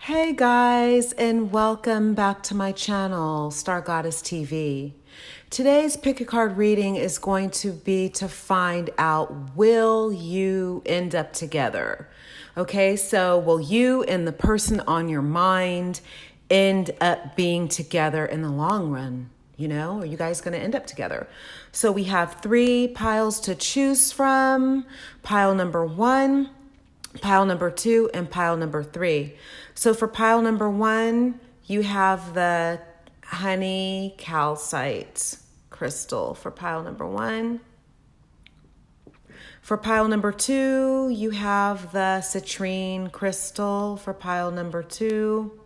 Hey guys, and welcome back to my channel, Star Goddess TV. Today's pick a card reading is going to be to find out, will you end up together? Okay, so will you and the person on your mind end up being together in the long run? You know, are you guys going to end up together? So we have three piles to choose from. Pile number one, pile number two, and pile number three. So for pile number one, you have the honey calcite crystal for pile number one. For pile number two, you have the citrine crystal for pile number two.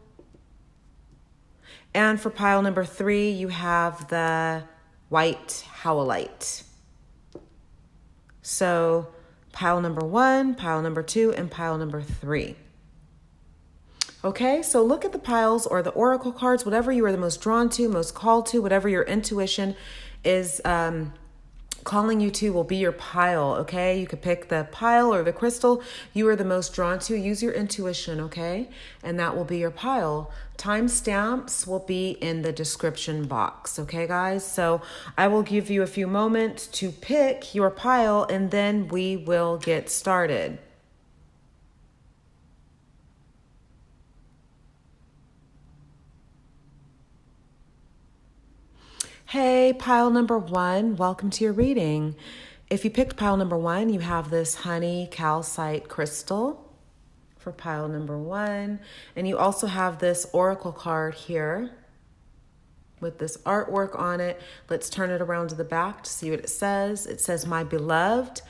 And for pile number three, you have the white howlite. So pile number one, pile number two, and pile number three. Okay, so look at the piles or the oracle cards, whatever you are the most drawn to, most called to, whatever your intuition is calling you to will be your pile, okay? You could pick the pile or the crystal you are the most drawn to. Use your intuition, okay? And that will be your pile. Timestamps will be in the description box, okay, guys? So I will give you a few moments to pick your pile, and then we will get started. Hey, pile number one, welcome to your reading. If you picked pile number one, you have this honey calcite crystal for pile number one. And you also have this oracle card here with this artwork on it. Let's turn it around to the back to see what it says. It says, "My beloved,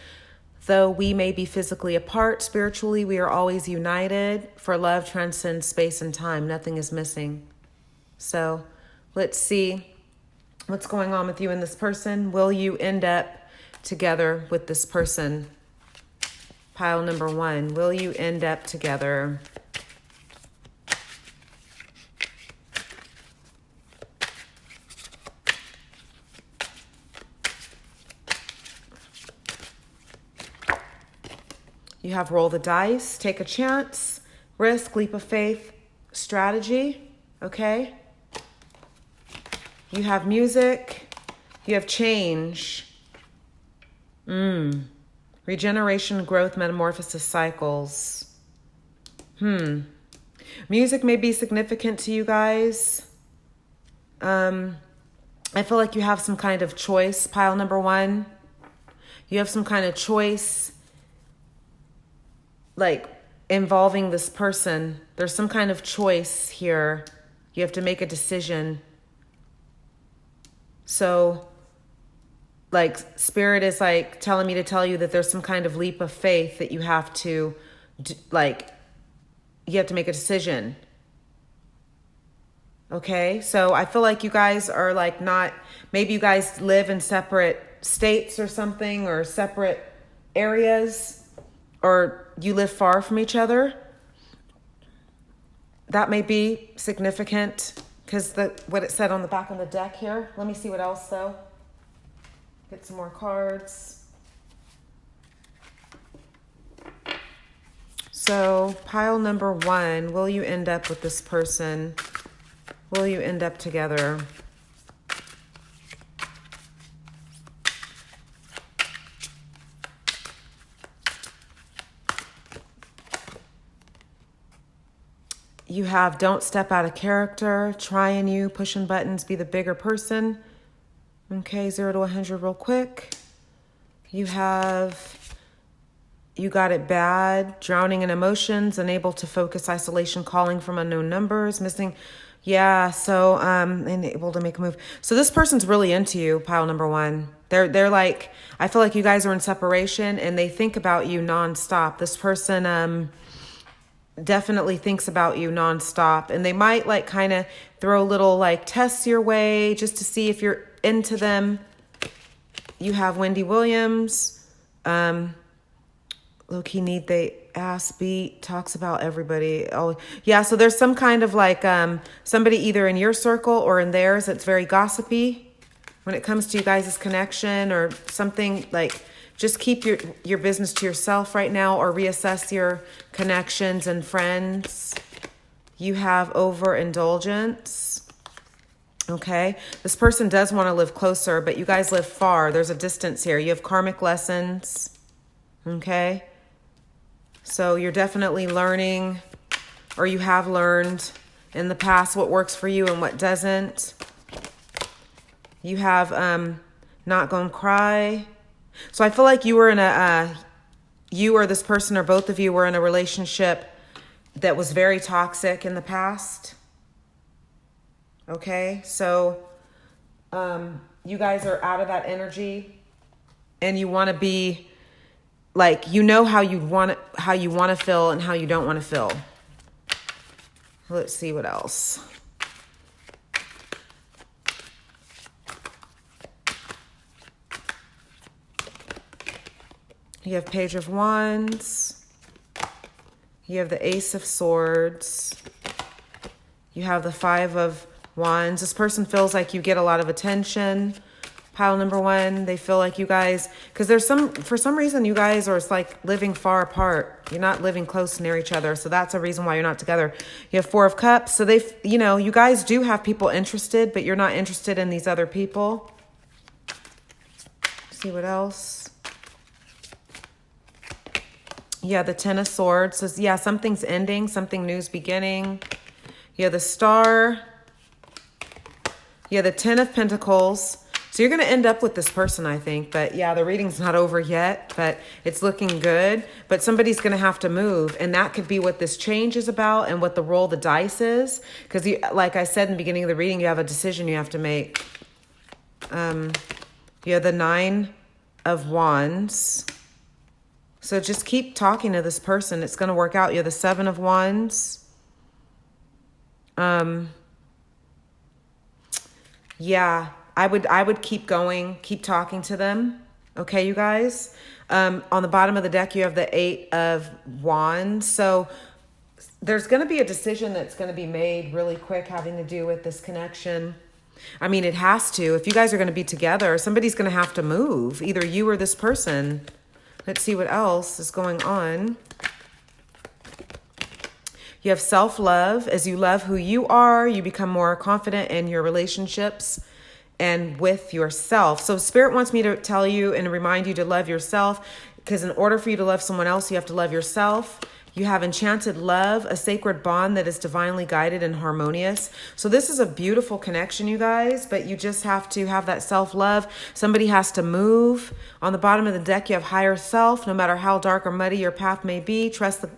though we may be physically apart, spiritually we are always united, for love transcends space and time. Nothing is missing." So let's see what's going on with you and this person. Will you end up together with this person? Pile number one, will you end up together? You have roll the dice, take a chance, risk, leap of faith, strategy, okay? You have music, you have change, regeneration, growth, metamorphosis, cycles. Music may be significant to you guys. I feel like you have some kind of choice, pile number one. You have some kind of choice, like involving this person. There's some kind of choice here. You have to make a decision. So, like, Spirit is like telling me to tell you that there's some kind of leap of faith that you have to, you have to make a decision. Okay, so I feel like you guys are like not, maybe you guys live in separate states or something, or separate areas, or you live far from each other. That may be significant. Because what it said on the back of the deck here. Let me see what else, though. Get some more cards. So, pile number one, will you end up with this person? Will you end up together? You have don't step out of character, trying you, pushing buttons, be the bigger person. Okay, 0 to 100 real quick. You have you got it bad, drowning in emotions, unable to focus, isolation, calling from unknown numbers, missing. Yeah, so unable to make a move. So this person's really into you, pile number one. They're like, I feel like you guys are in separation and they think about you nonstop. This person definitely thinks about you nonstop, and they might like kind of throw little like tests your way just to see if you're into them. You have Wendy Williams, low-key need they ass beat, talks about everybody. Oh yeah, so there's some kind of like somebody either in your circle or in theirs that's very gossipy when it comes to you guys' connection or something. Like, just keep your business to yourself right now, or reassess your connections and friends. You have overindulgence. Okay, this person does want to live closer, but you guys live far. There's a distance here. You have karmic lessons. Okay, so you're definitely learning, or you have learned in the past what works for you and what doesn't. You have not gonna cry. So I feel like you were in you or this person or both of you were in a relationship that was very toxic in the past. Okay, so you guys are out of that energy, and you want to be like, you know how you want to feel and how you don't want to feel. Let's see what else. You have Page of Wands. You have the Ace of Swords. You have the Five of Wands. This person feels like you get a lot of attention. Pile number one, they feel like you guys, because for some reason you guys are like living far apart. You're not living close near each other. So that's a reason why you're not together. You have Four of Cups. So you guys do have people interested, but you're not interested in these other people. See what else? Yeah, the Ten of Swords. So yeah, something's ending, something new's beginning. Yeah, the Star. Yeah, the Ten of Pentacles. So you're going to end up with this person, I think. But yeah, the reading's not over yet, but it's looking good. But somebody's going to have to move. And that could be what this change is about and what the roll of the dice is. Because like I said in the beginning of the reading, you have a decision you have to make. You have the Nine of Wands. So just keep talking to this person. It's going to work out. You have the Seven of Wands. Yeah, I would keep going, keep talking to them. Okay, you guys. On the bottom of the deck, you have the Eight of Wands. So there's going to be a decision that's going to be made really quick having to do with this connection. I mean, it has to. If you guys are going to be together, somebody's going to have to move, either you or this person. Let's see what else is going on. You have self-love. As you love who you are, you become more confident in your relationships and with yourself. So Spirit wants me to tell you and remind you to love yourself, because in order for you to love someone else, you have to love yourself. You have enchanted love, a sacred bond that is divinely guided and harmonious. So this is a beautiful connection, you guys, but you just have to have that self-love. Somebody has to move. On the bottom of the deck, you have higher self. No matter how dark or muddy your path may be, trust the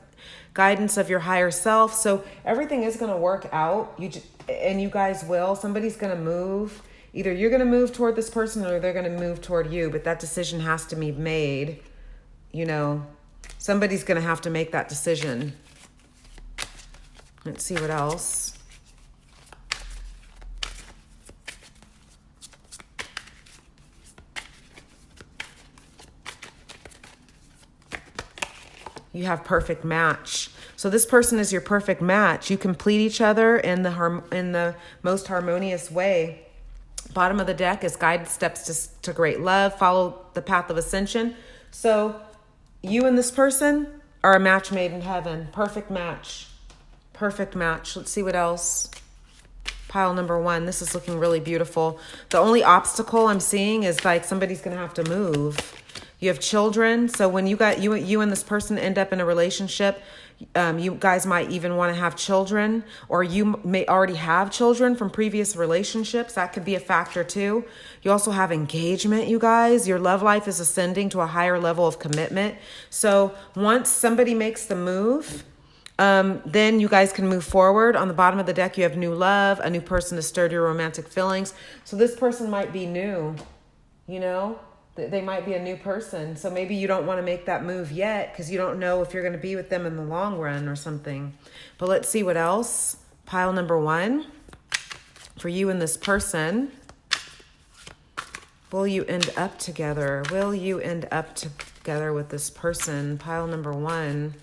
guidance of your higher self. So everything is going to work out. You guys will. Somebody's going to move. Either you're going to move toward this person or they're going to move toward you, but that decision has to be made. Somebody's going to have to make that decision. Let's see what else. You have perfect match. So this person is your perfect match. You complete each other in the most harmonious way. Bottom of the deck is guided steps to great love. Follow the path of ascension. So you and this person are a match made in heaven. Perfect match. Perfect match. Let's see what else. Pile number one. This is looking really beautiful. The only obstacle I'm seeing is like somebody's going to have to move. You have children. So when you and this person end up in a relationship, you guys might even want to have children, or you may already have children from previous relationships. That could be a factor too. You also have engagement, you guys. Your love life is ascending to a higher level of commitment. So once somebody makes the move, then you guys can move forward. On the bottom of the deck, you have new love, a new person to stir your romantic feelings. So this person might be new, They might be a new person. So maybe you don't want to make that move yet because you don't know if you're going to be with them in the long run or something. But let's see what else. Pile number one. For you and this person. Will you end up together? Will you end up together with this person? Pile number one.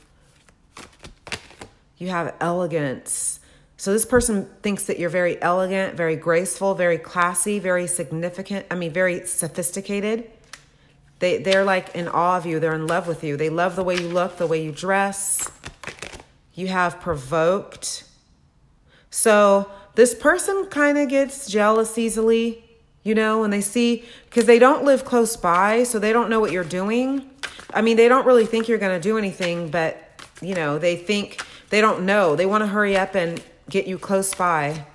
You have elegance. So this person thinks that you're very elegant, very graceful, very classy, very significant. Very sophisticated. They're like in awe of you. They're in love with you. They love the way you look, the way you dress. You have provoked. So this person kind of gets jealous easily, you know, when they see, because they don't live close by, so they don't know what you're doing. I mean, they don't really think you're going to do anything, but, you know, they think, they don't know. They want to hurry up and get you close by.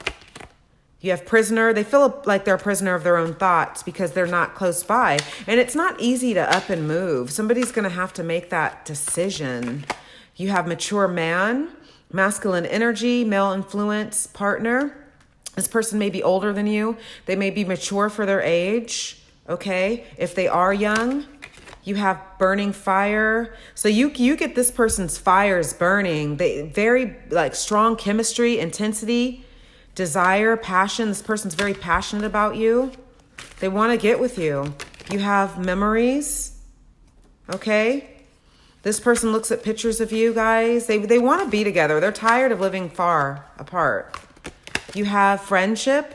You have prisoner. They feel like they're a prisoner of their own thoughts because they're not close by. And it's not easy to up and move. Somebody's going to have to make that decision. You have mature man, masculine energy, male influence partner. This person may be older than you. They may be mature for their age, okay? If they are young, you have burning fire. So you get this person's fires burning. They very like strong chemistry, intensity, desire, passion. This person's very passionate about you. They want to get with you. You have memories, okay? This person looks at pictures of you guys. They want to be together. They're tired of living far apart. You have friendship.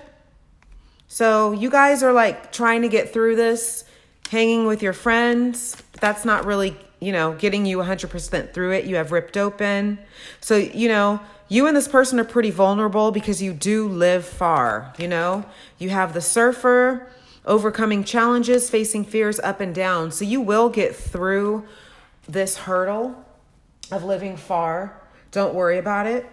So you guys are like trying to get through this, hanging with your friends. That's not really, you know, getting you 100% through it. You have ripped open. So, you know, you and this person are pretty vulnerable because you do live far, you know. You have the surfer, overcoming challenges, facing fears up and down. So you will get through this hurdle of living far. Don't worry about it.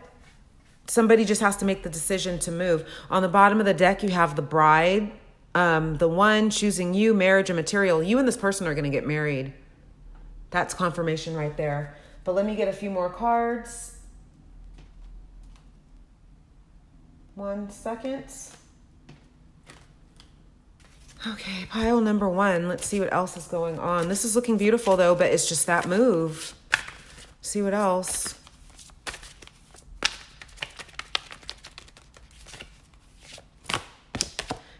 Somebody just has to make the decision to move. On the bottom of the deck, you have the bride, the one choosing you, marriage and material. You and this person are going to get married. That's confirmation right there. But let me get a few more cards. 1 second. Okay, pile number 1. Let's see what else is going on. This is looking beautiful though, but it's just that move. See what else.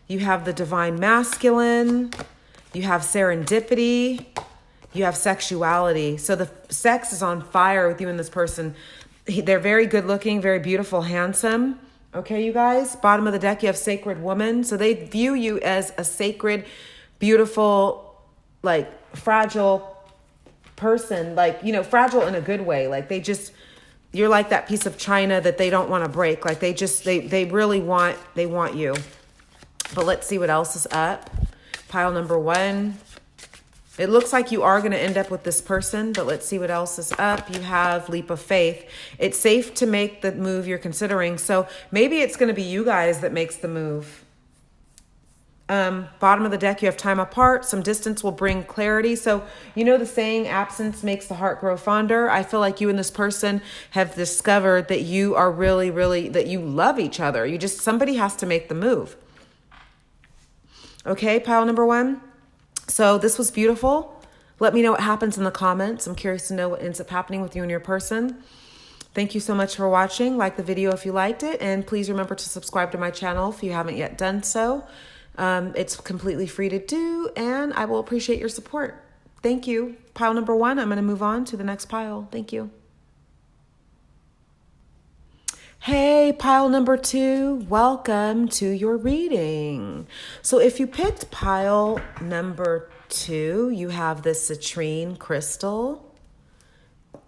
You have the divine masculine. You have serendipity. You have sexuality. So the sex is on fire with you and this person. They're very good looking, very beautiful, handsome. Okay, you guys, bottom of the deck, you have sacred woman. So they view you as a sacred, beautiful, like fragile person, like, you know, fragile in a good way. Like you're like that piece of china that they don't want to break. Like they really want you. But let's see what else is up. Pile number 1. It looks like you are going to end up with this person, but let's see what else is up. You have leap of faith. It's safe to make the move you're considering. So maybe it's going to be you guys that makes the move. Bottom of the deck, you have time apart. Some distance will bring clarity. So, you know the saying, absence makes the heart grow fonder. I feel like you and this person have discovered that you are really, really, that you love each other. Somebody has to make the move. Okay, pile number 1. So this was beautiful. Let me know what happens in the comments. I'm curious to know what ends up happening with you and your person. Thank you so much for watching. Like the video if you liked it. And please remember to subscribe to my channel if you haven't yet done so. It's completely free to do, and I will appreciate your support. Thank you. Pile number 1, I'm going to move on to the next pile. Thank you. Hey, pile number 2, welcome to your reading. So if you picked pile number 2, you have this citrine crystal,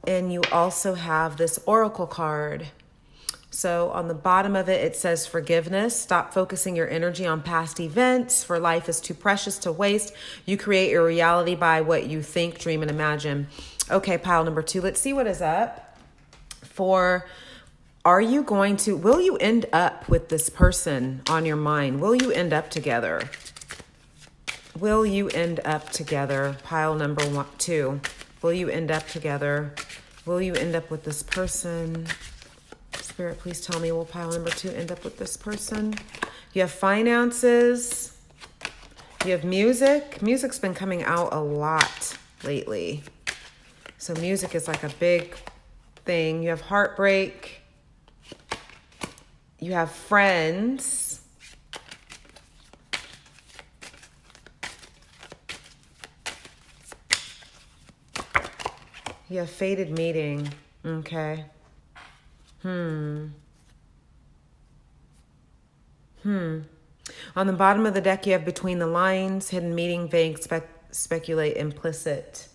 and you also have this oracle card. So on the bottom of it, it says forgiveness. Stop focusing your energy on past events, for life is too precious to waste. You create your reality by what you think, dream, and imagine. Okay, pile number 2, let's see what is up for... will you end up with this person on your mind? Will you end up together? Will you end up together? Pile number 2. Will you end up together? Will you end up with this person? Spirit, please tell me, will pile number 2 end up with this person? You have finances. You have music. Music's been coming out a lot lately. So music is like a big thing. You have heartbreak. You have friends. You have fated meeting. Okay. On the bottom of the deck, you have between the lines, hidden meeting, vague, speculate, implicit.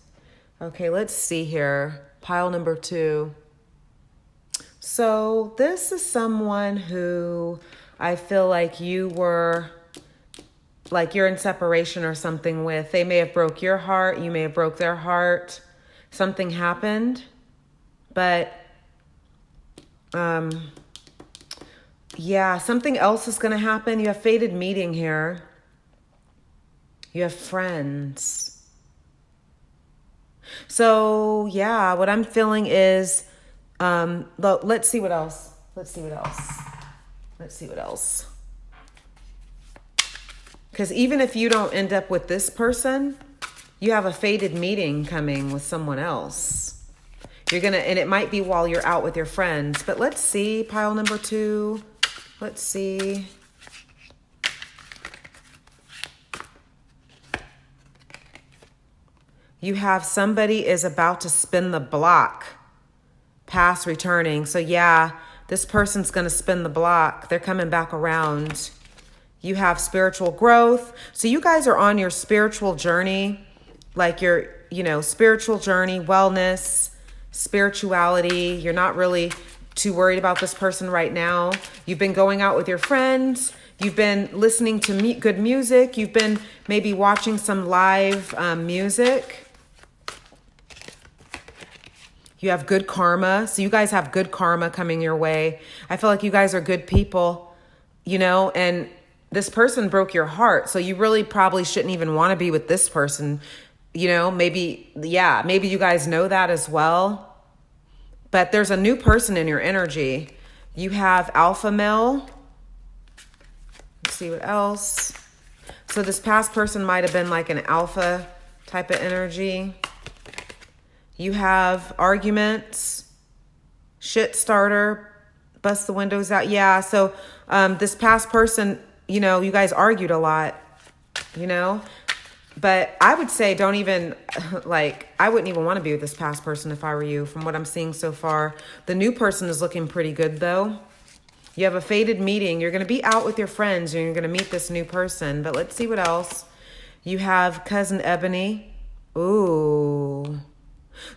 Okay, let's see here. Pile number 2. So this is someone who I feel like you're in separation or something with. They may have broke your heart. You may have broke their heart. Something happened. But, yeah, something else is going to happen. You have fated meeting here. You have friends. So, yeah, what I'm feeling is, let's see what else. Let's see what else. Because even if you don't end up with this person, you have a fated meeting coming with someone else. And it might be while you're out with your friends. But let's see, pile number 2. Let's see. You have somebody is about to spin the block. Past returning. So yeah, this person's going to spin the block. They're coming back around. You have spiritual growth. So you guys are on your spiritual journey, like your, spiritual journey, wellness, spirituality. You're not really too worried about this person right now. You've been going out with your friends. You've been listening to good music. You've been maybe watching some live music. You have good karma. So you guys have good karma coming your way. I feel like you guys are good people, and this person broke your heart. So you really probably shouldn't even want to be with this person. Maybe you guys know that as well. But there's a new person in your energy. You have alpha male. Let's see what else. So this past person might have been like an alpha type of energy. You have arguments, shit starter, bust the windows out. Yeah, so this past person, you guys argued a lot, But I would say don't even, I wouldn't even want to be with this past person if I were you, from what I'm seeing so far. The new person is looking pretty good, though. You have a fated meeting. You're going to be out with your friends and you're going to meet this new person. But let's see what else. You have Cousin Ebony. Ooh.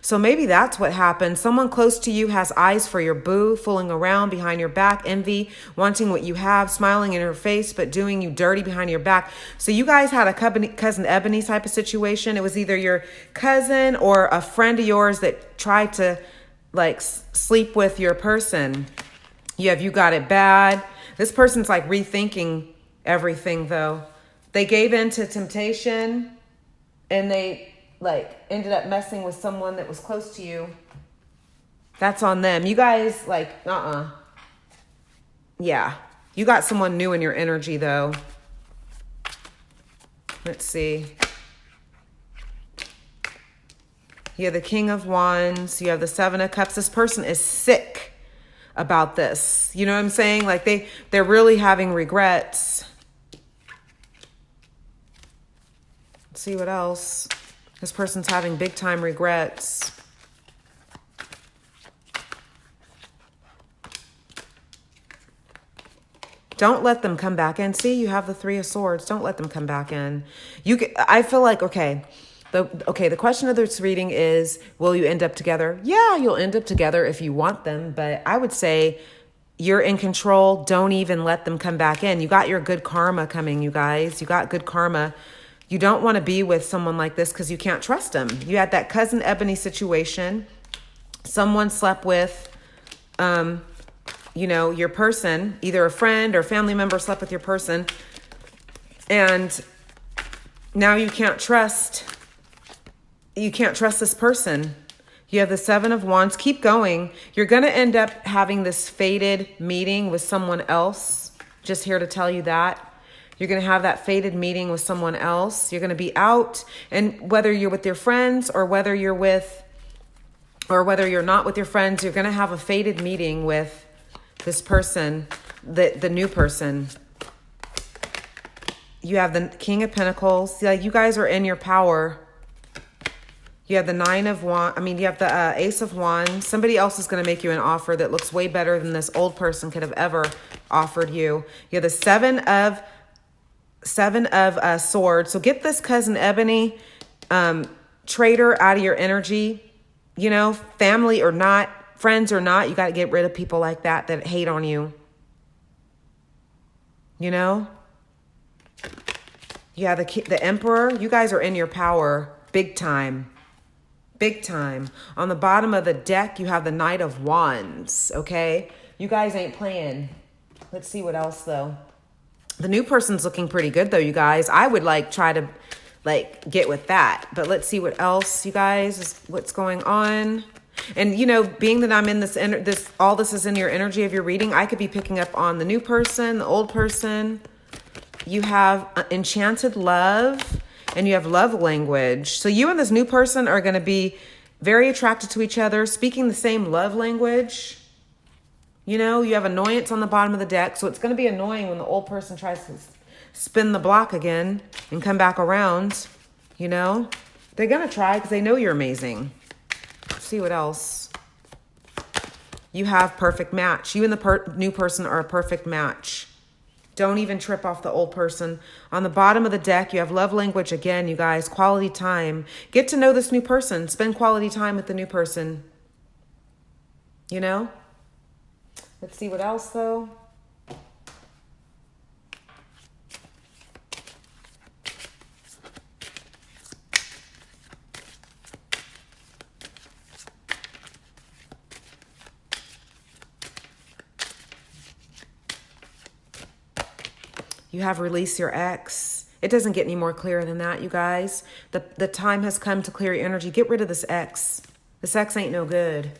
So maybe that's what happened. Someone close to you has eyes for your boo, fooling around behind your back, envy, wanting what you have, smiling in her face, but doing you dirty behind your back. So you guys had a Cousin Ebony type of situation. It was either your cousin or a friend of yours that tried to sleep with your person. You got it bad. This person's rethinking everything though. They gave in to temptation and they ended up messing with someone that was close to you. That's on them. You guys Yeah. You got someone new in your energy though. Let's see. You have the King of Wands. You have the Seven of Cups. This person is sick about this. You know what I'm saying? They're really having regrets. Let's see what else. This person's having big time regrets. Don't let them come back in. See, you have the Three of Swords. Don't let them come back in. I feel like, the question of this reading is, will you end up together? Yeah, you'll end up together if you want them. But I would say you're in control. Don't even let them come back in. You got your good karma coming, you guys. You got good karma. You don't want to be with someone like this because you can't trust them. You had that Cousin Ebony situation. Someone slept with, your person, either a friend or family member slept with your person. And now you can't trust this person. You have the Seven of Wands. Keep going. You're going to end up having this fated meeting with someone else. Just here to tell you that. You're going to have that fated meeting with someone else. You're going to be out, and whether you're with your friends or whether you're not with your friends, you're going to have a fated meeting with this person, the new person. You have the King of Pentacles. You guys are in your power. You have the you have the Ace of Wands. Somebody else is going to make you an offer that looks way better than this old person could have ever offered you. You have the Seven of Swords. So get this Cousin Ebony traitor out of your energy, family or not. friends or not, you got to get rid of people like that hate on you. You know? Yeah, the Emperor, you guys are in your power big time. Big time. On the bottom of the deck, you have the Knight of Wands, okay? You guys ain't playing. Let's see what else, though. The new person's looking pretty good, though, you guys. I would, like, try to, like, get with that. But let's see what else, you guys, what's going on. And, you know, being that I'm in all this is in your energy of your reading, I could be picking up on the new person, the old person. You have enchanted love, and you have love language. So you and this new person are going to be very attracted to each other, speaking the same love language. You know, you have annoyance on the bottom of the deck, so it's going to be annoying when the old person tries to spin the block again and come back around. You know, they're going to try because they know you're amazing. Let's see what else. You have perfect match. You and the new person are a perfect match. Don't even trip off the old person. On the bottom of the deck, you have love language again, you guys. Quality time. Get to know this new person. Spend quality time with the new person. You know? Let's see what else, though. You have release your ex. It doesn't get any more clear than that, you guys. The time has come to clear your energy. Get rid of this ex. This ex ain't no good.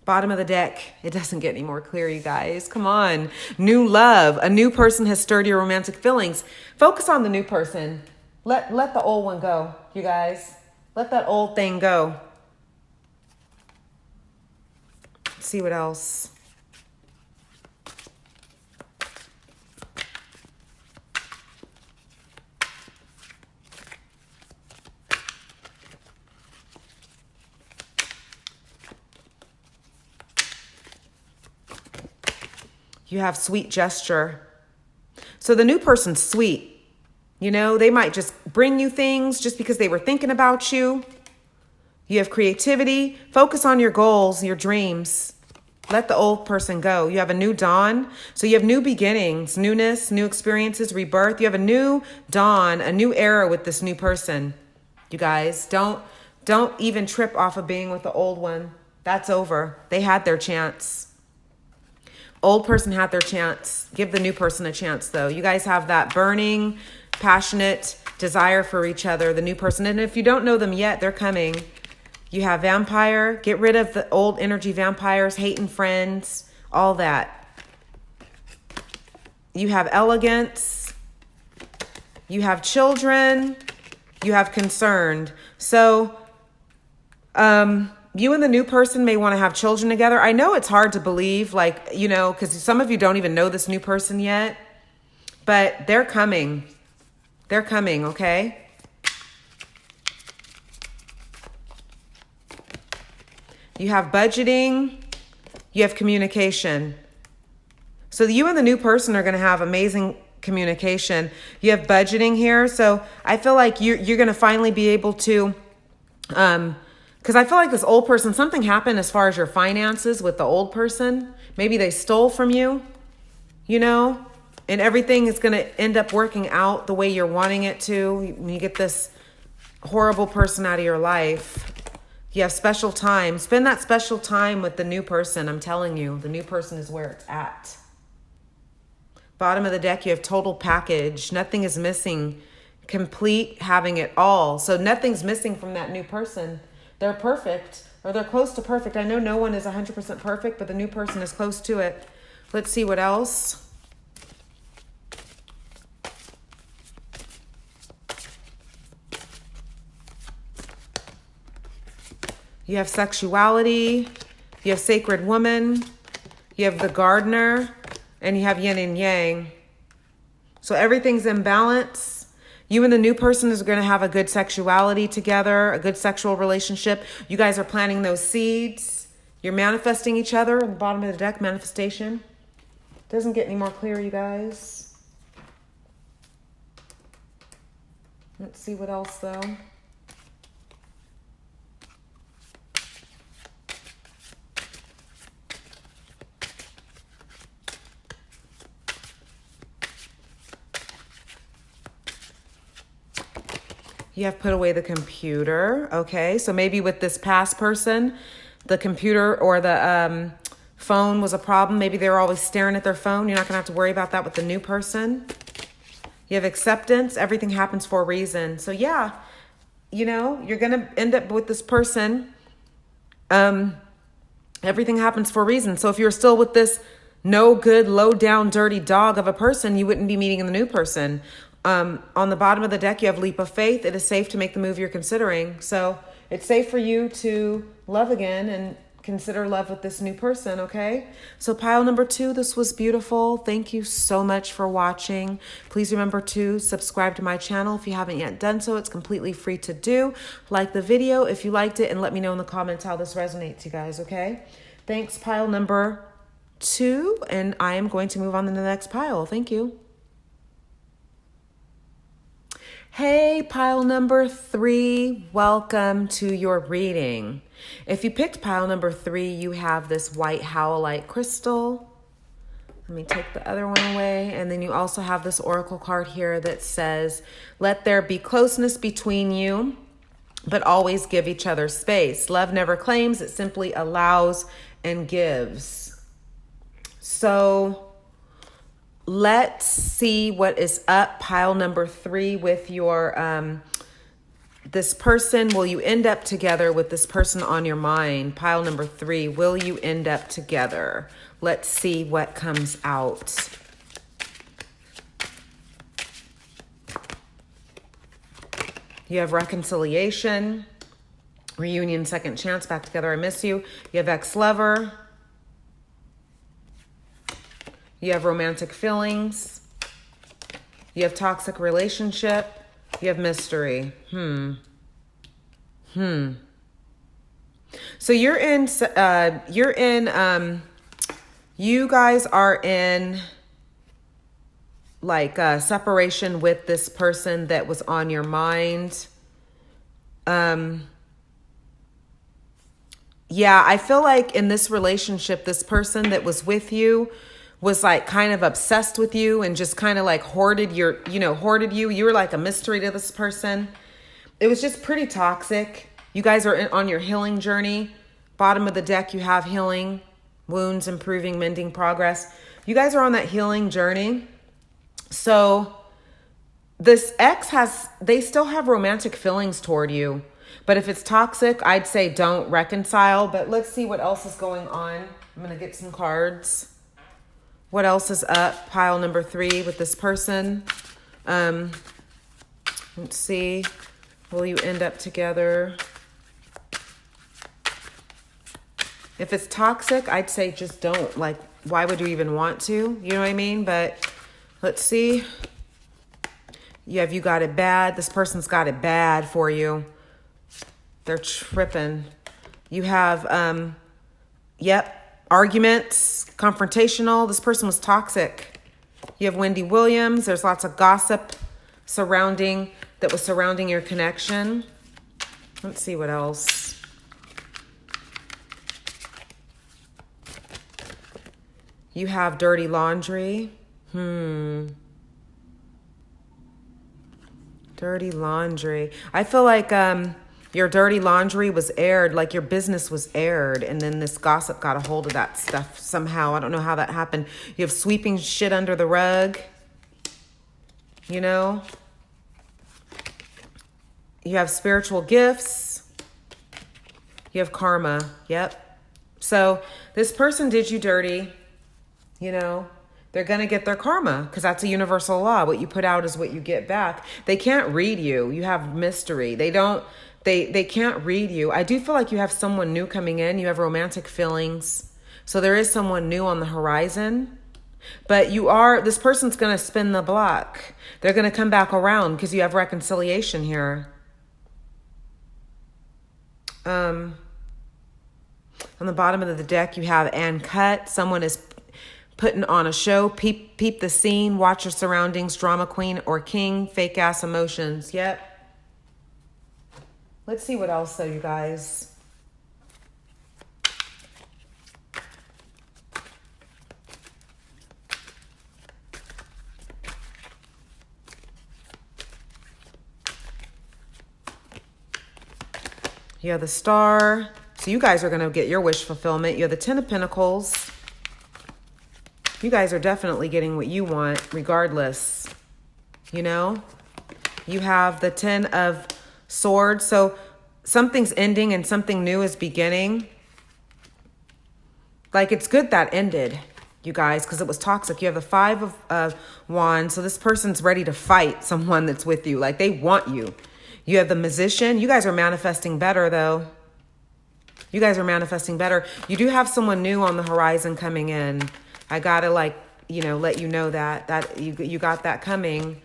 Bottom of the deck. It doesn't get any more clear, you guys. Come on. New love. A new person has stirred your romantic feelings. Focus on the new person. Let the old one go, you guys. Let that old thing go. Let's see what else. You have sweet gesture. So the new person's sweet. You know, they might just bring you things just because they were thinking about you. You have creativity. Focus on your goals, your dreams. Let the old person go. You have a new dawn. So you have new beginnings, newness, new experiences, rebirth. You have a new dawn, a new era with this new person. You guys, don't even trip off of being with the old one. That's over. They had their chance. Old person had their chance. Give the new person a chance, though. You guys have that burning, passionate desire for each other, the new person. And if you don't know them yet, they're coming. You have vampire. Get rid of the old energy vampires, hating friends, all that. You have elegance. You have children. You have concerned. So, you and the new person may want to have children together. I know it's hard to believe, like, you know, because some of you don't even know this new person yet, but they're coming. They're coming, okay? You have budgeting. You have communication. So you and the new person are going to have amazing communication. You have budgeting here. So I feel like you're going to finally be able to, because I feel like this old person, something happened as far as your finances with the old person. Maybe they stole from you, you know, and everything is going to end up working out the way you're wanting it to. You get this horrible person out of your life. You have special time. Spend that special time with the new person. I'm telling you, the new person is where it's at. Bottom of the deck, you have total package. Nothing is missing. Complete, having it all. So nothing's missing from that new person. They're perfect, or they're close to perfect. I know no one is 100% perfect, but the new person is close to it. Let's see what else. You have sexuality. You have sacred woman. You have the gardener. And you have yin and yang. So everything's in balance. You and the new person is going to have a good sexuality together, a good sexual relationship. You guys are planting those seeds. You're manifesting each other on the bottom of the deck, manifestation. Doesn't get any more clear, you guys. Let's see what else, though. You have put away the computer. Okay, so maybe with this past person, the computer or the phone was a problem. Maybe they were always staring at their phone. You're not going to have to worry about that with the new person. You have acceptance. Everything happens for a reason. So yeah, you know, you're going to end up with this person. Everything happens for a reason. So if you're still with this no good, low down, dirty dog of a person, you wouldn't be meeting the new person. On the bottom of the deck, you have leap of faith. It is safe to make the move you're considering. So it's safe for you to love again and consider love with this new person, okay? So pile number 2, this was beautiful. Thank you so much for watching. Please remember to subscribe to my channel if you haven't yet done so. It's completely free to do. Like the video if you liked it, and let me know in the comments how this resonates, you guys, okay? Thanks, pile number 2, and I am going to move on to the next pile. Thank you. Hey, pile number 3, welcome to your reading. If you picked pile number 3, you have this white howlite crystal. Let me take the other one away. And then you also have this oracle card here that says, let there be closeness between you, but always give each other space. Love never claims, it simply allows and gives. So let's see what is up, pile number 3, with your this person. Will you end up together with this person on your mind? Pile number 3, will you end up together? Let's see what comes out. You have reconciliation, reunion, second chance, back together, I miss you. You have ex-lover. You have romantic feelings. You have toxic relationship. You have mystery. So you guys are in like a separation with this person that was on your mind. Yeah, I feel like in this relationship, this person that was with you was like kind of obsessed with you and just kind of like hoarded you. You were like a mystery to this person. It was just pretty toxic. You guys are on your healing journey. Bottom of the deck, you have healing, wounds, improving, mending, progress. You guys are on that healing journey. So this ex they still have romantic feelings toward you. But if it's toxic, I'd say don't reconcile. But let's see what else is going on. I'm going to get some cards. What else is up? Pile number 3 with this person. Let's see. Will you end up together? If it's toxic, I'd say just don't. Like, why would you even want to? You know what I mean? But let's see. You got it bad. This person's got it bad for you. They're tripping. You have, arguments, confrontational. This person was toxic. You have Wendy Williams. There's lots of gossip surrounding your connection. Let's see what else. You have dirty laundry. Dirty laundry. I feel like your dirty laundry was aired, like your business was aired, and then this gossip got a hold of that stuff somehow. I don't know how that happened. You have sweeping shit under the rug. You know? You have spiritual gifts. You have karma. Yep. So this person did you dirty. You know, they're going to get their karma because that's a universal law. What you put out is what you get back. They can't read you. You have mystery. They can't read you. I do feel like you have someone new coming in. You have romantic feelings. So there is someone new on the horizon. But this person's going to spin the block. They're going to come back around because you have reconciliation here. On the bottom of the deck, you have and cut. Someone is putting on a show. Peep the scene. Watch your surroundings. Drama queen or king. Fake ass emotions. Yep. Let's see what else though, you guys. You have the Star. So you guys are going to get your wish fulfillment. You have the Ten of Pentacles. You guys are definitely getting what you want regardless. You know? You have the Ten of Swords. So something's ending and something new is beginning. Like, it's good that ended, you guys, because it was toxic. You have the Five of Wands. So this person's ready to fight someone that's with you. Like, they want you. You have the Magician. You guys are manifesting better, though. You guys are manifesting better. You do have someone new on the horizon coming in. I gotta, like, you know, let you know that you got that coming.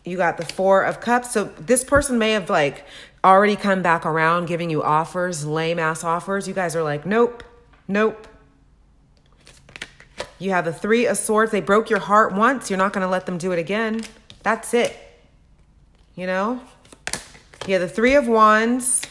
You got the Four of Cups. So this person may have, like, already come back around giving you offers, lame ass offers. You guys are like, nope, nope. You have the Three of Swords. They broke your heart once. You're not going to let them do it again. That's it. You know? You have the Three of Wands.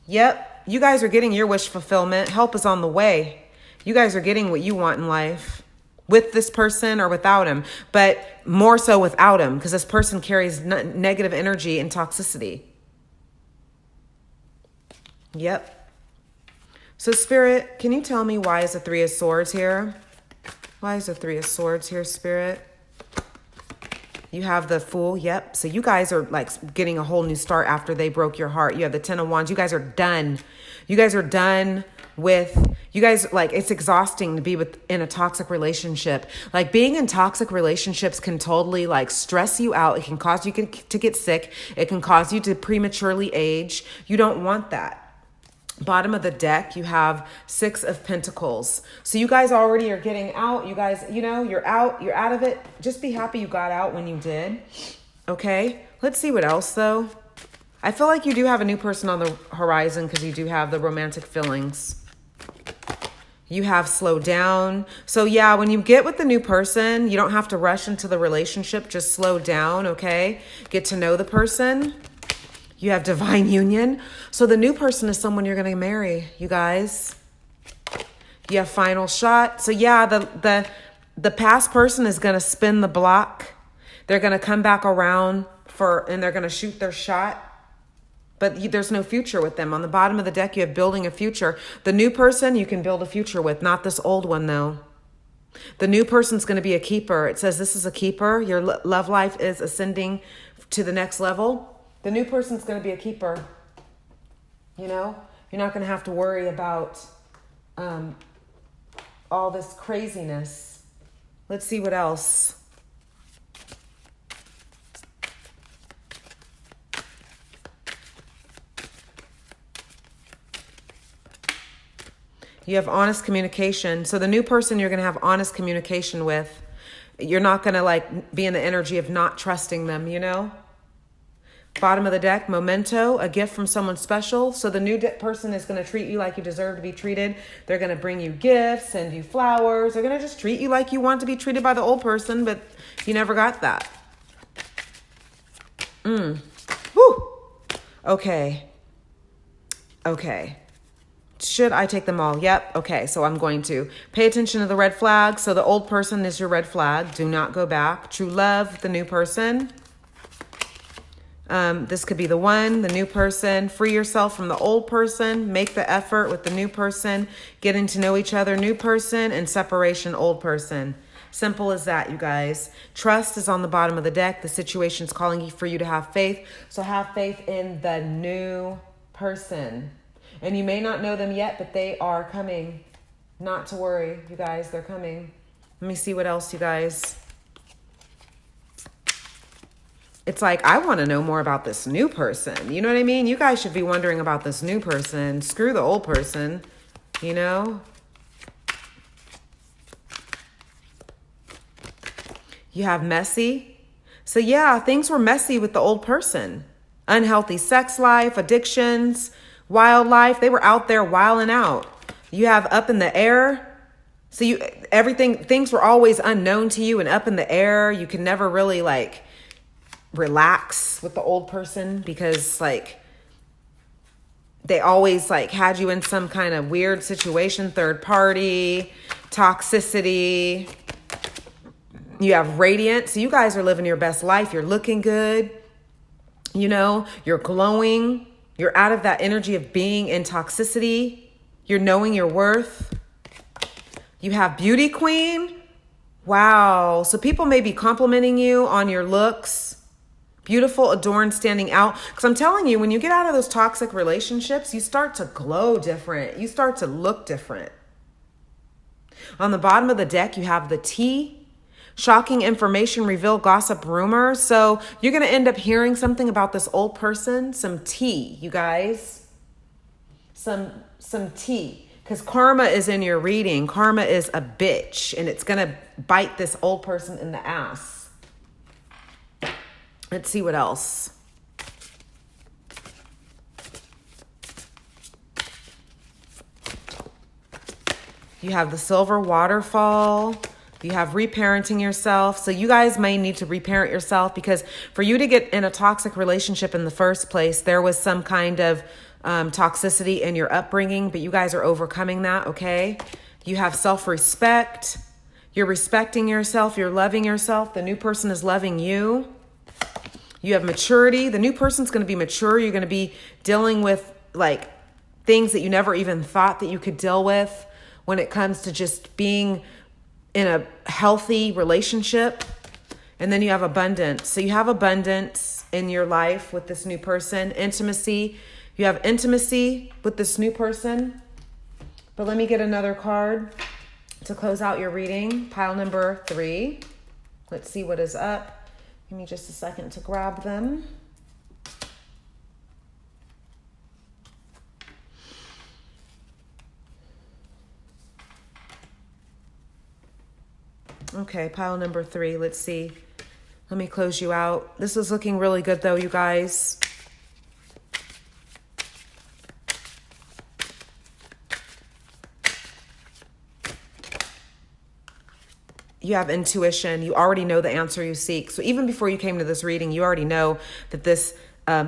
Yep. You guys are getting your wish fulfillment. Help is on the way. You guys are getting what you want in life. With this person or without him. But more so without him. Because this person carries negative energy and toxicity. Yep. So Spirit, can you tell me why is the Three of Swords here? Why is the Three of Swords here, Spirit? You have the Fool. Yep. So you guys are like getting a whole new start after they broke your heart. You have the Ten of Wands. You guys are done. You guys are done with, you guys, like, it's exhausting to be in a toxic relationship. Like, being in toxic relationships can totally, like, stress you out. It can cause you to get sick. It can cause you to prematurely age. You don't want that. Bottom of the deck, you have Six of Pentacles. So you guys already are getting out. You guys, you know, you're out of it. Just be happy you got out when you did. Okay. Let's see what else though. I feel like you do have a new person on the horizon because you do have the romantic feelings. You have Slow Down. So yeah, when you get with the new person, you don't have to rush into the relationship. Just slow down, okay? Get to know the person. You have Divine Union. So the new person is someone you're going to marry, you guys. You have Final Shot. So yeah, the past person is going to spin the block. They're going to come back around and they're going to shoot their shot. But there's no future with them. On the bottom of the deck, you have Building a Future. The new person you can build a future with, not this old one though. The new person's going to be a keeper. It says this is a keeper. Your love life is ascending to the next level. The new person's going to be a keeper. You know, you're not going to have to worry about all this craziness. Let's see what else. You have honest communication. So the new person you're going to have honest communication with. You're not going to like be in the energy of not trusting them, you know? Bottom of the deck, Memento, a gift from someone special. So the new person is going to treat you like you deserve to be treated. They're going to bring you gifts, send you flowers. They're going to just treat you like you want to be treated by the old person, but you never got that. Woo. Okay. Should I take them all? Yep. Okay, so I'm going to. Pay attention to the red flag. So the old person is your red flag. Do not go back. True love, the new person. This could be the one, the new person. Free yourself from the old person. Make the effort with the new person. Getting to know each other, new person. And separation, old person. Simple as that, you guys. Trust is on the bottom of the deck. The situation's calling for you to have faith. So have faith in the new person. And you may not know them yet, but they are coming. Not to worry, you guys. They're coming. Let me see what else, you guys. It's like, I want to know more about this new person. You know what I mean? You guys should be wondering about this new person. Screw the old person, you know? You have messy. So yeah, things were messy with the old person. Unhealthy sex life, addictions, wildlife. They were out there wilding out. You have up in the air. So things were always unknown to you and up in the air. You can never really like relax with the old person because like they always like had you in some kind of weird situation, third party, toxicity. You have radiant. So you guys are living your best life. You're looking good. You know, you're glowing. You're out of that energy of being in toxicity. You're knowing your worth. You have beauty queen. Wow. So people may be complimenting you on your looks. Beautiful, adorned, standing out. Because I'm telling you, when you get out of those toxic relationships, you start to glow different. You start to look different. On the bottom of the deck, you have the T. Shocking information, reveal, gossip, rumors. So you're going to end up hearing something about this old person. Some tea, you guys. Some tea. Because karma is in your reading. Karma is a bitch. And it's going to bite this old person in the ass. Let's see what else. You have the silver waterfall. You have reparenting yourself. So you guys may need to reparent yourself, because for you to get in a toxic relationship in the first place, there was some kind of toxicity in your upbringing, but you guys are overcoming that, okay? You have self-respect. You're respecting yourself. You're loving yourself. The new person is loving you. You have maturity. The new person's going to be mature. You're going to be dealing with like things that you never even thought that you could deal with when it comes to just being in a healthy relationship. And then you have abundance. So you have abundance in your life with this new person. Intimacy. You have intimacy with this new person. But let me get another card to close out your reading. Pile number 3. Let's see what is up. Give me just a second to grab them. Okay, pile number 3. Let's see. Let me close you out. This is looking really good though, you guys. You have intuition. You already know the answer you seek. So even before you came to this reading, you already know that this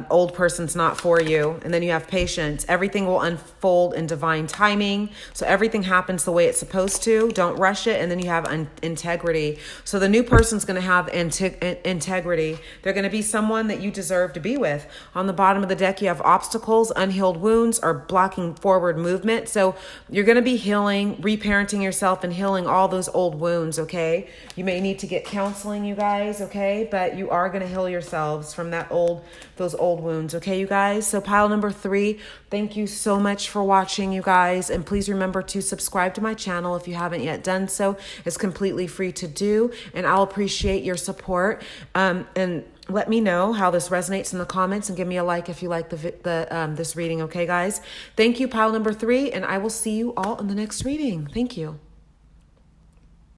old person's not for you. And then you have patience. Everything will unfold in divine timing. So everything happens the way it's supposed to. Don't rush it. And then you have integrity. So the new person's going to have integrity. They're going to be someone that you deserve to be with. On the bottom of the deck, you have obstacles, unhealed wounds, or blocking forward movement. So you're going to be healing, reparenting yourself, and healing all those old wounds, okay? You may need to get counseling, you guys, okay? But you are going to heal yourselves from those old wounds, okay, you guys? So pile number 3, thank you so much for watching, you guys. And please remember to subscribe to my channel if you haven't yet done so. It's completely free to do, and I'll appreciate your support. And let me know how this resonates in the comments, and give me a like if you like this reading, okay, guys? Thank you, pile number 3, and I will see you all in the next reading. Thank you.